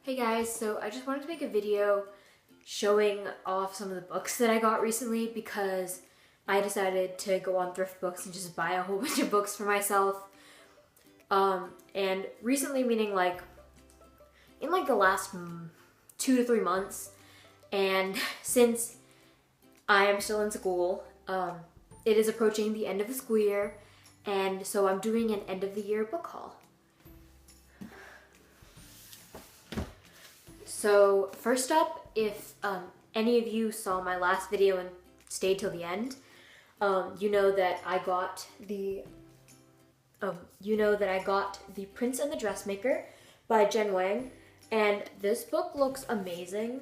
Hey guys, so I just wanted to make a video showing off some of the books that I got recently because I decided to go on thrift books and just buy a whole bunch of books for myself. And recently meaning like in like the last 2 to 3 months, and since I am still in school, it is approaching the end of the school year, and so I'm doing an end of the year book haul. So first up, if any of you saw my last video and stayed till the end, you know that I got the Prince and the Dressmaker by Jen Wang, and this book looks amazing.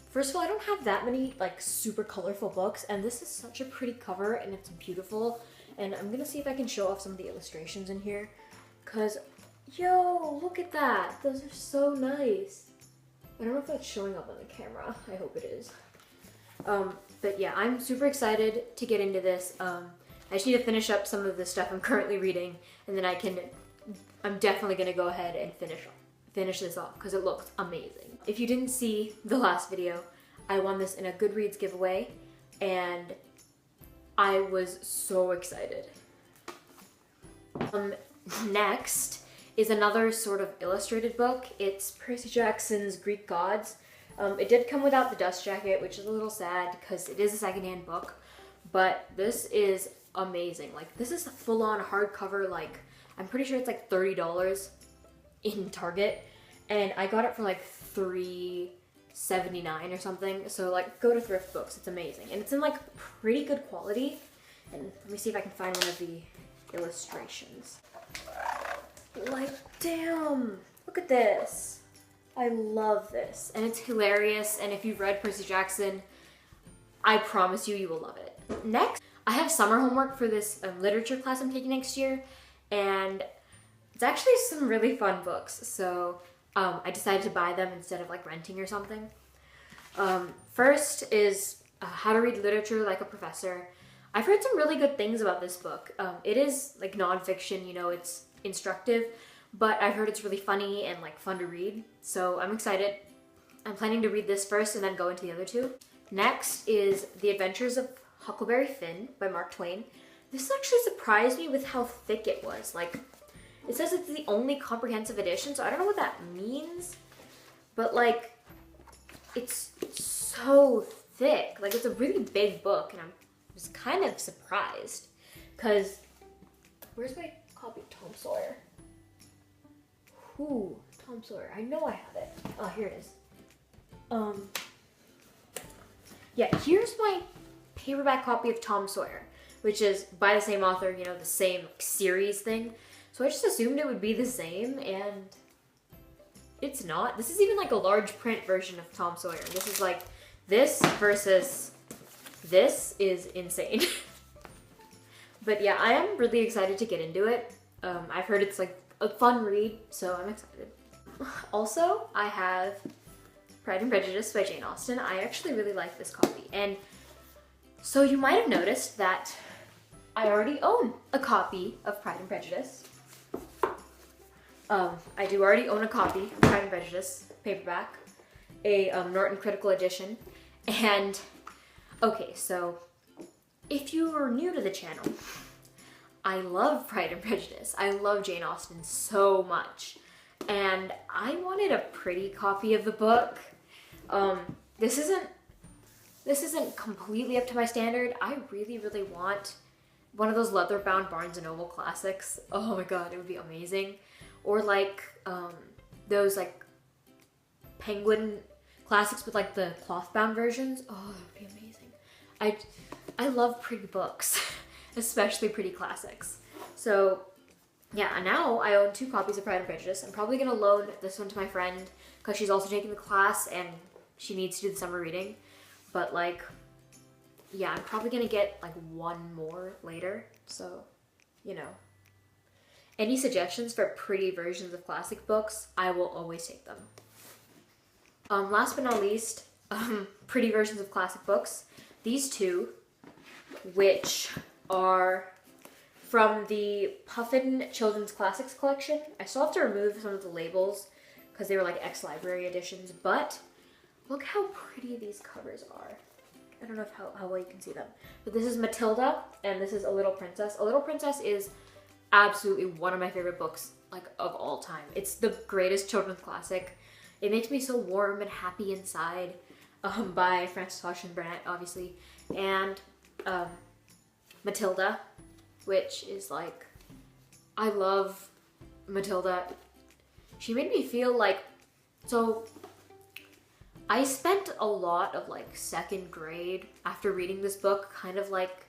First of all, I don't have that many like super colorful books, and this is such a pretty cover and it's beautiful. And I'm gonna see if I can show off some of the illustrations in here, cause yo, look at that! Those are so nice. I don't know if that's showing up on the camera. I hope it is. But yeah, I'm super excited to get into this. I just need to finish up some of the stuff I'm currently reading, and then I'm definitely gonna go ahead and finish this off because it looks amazing. If you didn't see the last video, I won this in a Goodreads giveaway, and I was so excited. Next is another sort of illustrated book. It's Percy Jackson's Greek Gods. It did come without the dust jacket, which is a little sad because it is a secondhand book, but this is amazing. Like, this is a full-on hardcover. Like, I'm pretty sure it's like $30 in Target, and I got it for like $3.79 or something. So like, go to thrift books. It's amazing, and it's in like pretty good quality. And let me see if I can find one of the illustrations. Like, damn, look at this. I love this, and it's hilarious, and if you've read Percy Jackson, I promise you will love it. Next, I have summer homework for this literature class I'm taking next year, and it's actually some really fun books, so I decided to buy them instead of like renting or something. First is How to Read Literature Like a Professor. I've heard some really good things about this book. It is like nonfiction, you know, it's instructive, but I've heard it's really funny and like fun to read, so I'm excited. I'm planning to read this first and then go into the other two. Next is The Adventures of Huckleberry Finn by Mark Twain. This actually surprised me with how thick it was. Like, it says it's the only comprehensive edition, so I don't know what that means, but like, it's so thick. Like, it's a really big book, and I was kind of surprised because where's my copy of Tom Sawyer? Ooh, Tom Sawyer. I know I have it. Oh, here it is. Yeah, here's my paperback copy of Tom Sawyer, which is by the same author, you know, the same series thing. So I just assumed it would be the same, and it's not. This is even like a large print version of Tom Sawyer. This is like, this versus this is insane. But yeah, I am really excited to get into it. I've heard it's like a fun read, so I'm excited. Also, I have Pride and Prejudice by Jane Austen. I actually really like this copy, and so you might have noticed that I already own a copy of Pride and Prejudice. I do already own a copy of Pride and Prejudice, paperback, a Norton Critical Edition, and okay, so if you are new to the channel, I love Pride and Prejudice. I love Jane Austen so much, and I wanted a pretty copy of the book. This isn't completely up to my standard. I really, really want one of those leather-bound Barnes & Noble classics. Oh my god, it would be amazing. Or like those like Penguin classics with like the cloth-bound versions. Oh, that would be amazing. I love pretty books, especially pretty classics. So yeah, now I own 2 copies of Pride and Prejudice. I'm probably gonna loan this one to my friend because she's also taking the class and she needs to do the summer reading. But like, yeah, I'm probably gonna get like one more later. So, you know, any suggestions for pretty versions of classic books, I will always take them. Last but not least, pretty versions of classic books. These two, which are from the Puffin Children's Classics collection. I still have to remove some of the labels because they were like ex-library editions, but look how pretty these covers are. I don't know how well you can see them, but this is Matilda and this is A Little Princess. A Little Princess is absolutely one of my favorite books like of all time. It's the greatest children's classic. It makes me so warm and happy inside, by Frances Hodgson Burnett, obviously, and Matilda, which is like, I love Matilda. She made me feel like, so I spent a lot of like second grade after reading this book kind of like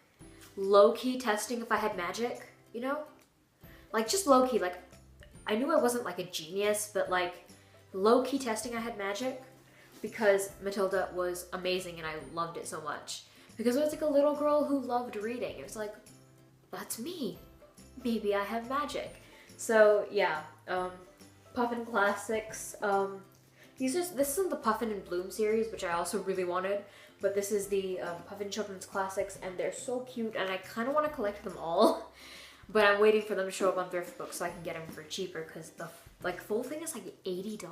low-key testing if I had magic, you know? Like just low-key, like I knew I wasn't like a genius, but like low-key testing I had magic because Matilda was amazing and I loved it so much. Because I was like a little girl who loved reading. It was like, that's me. Maybe I have magic. So yeah, Puffin Classics. This isn't the Puffin and Bloom series, which I also really wanted, but this is the Puffin Children's Classics, and they're so cute, and I kind of want to collect them all, but I'm waiting for them to show up on Thrift Books so I can get them for cheaper, because the like full thing is like $80.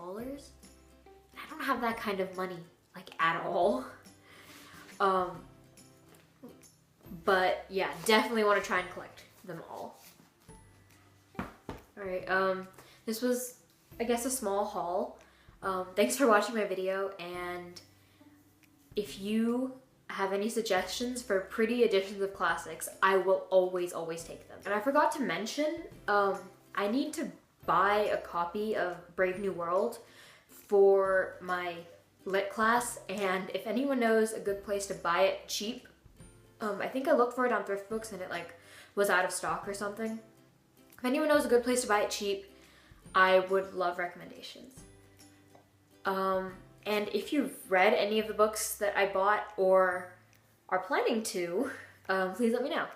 I don't have that kind of money, like at all. But yeah, definitely want to try and collect them all. Alright, this was, I guess, a small haul. Thanks for watching my video, and if you have any suggestions for pretty editions of classics, I will always take them. And I forgot to mention, I need to buy a copy of Brave New World for my lit class, and if anyone knows a good place to buy it cheap, I think I looked for it on Thrift Books and it like was out of stock or something. If anyone knows a good place to buy it cheap, I would love recommendations. And if you've read any of the books that I bought or are planning to, please let me know.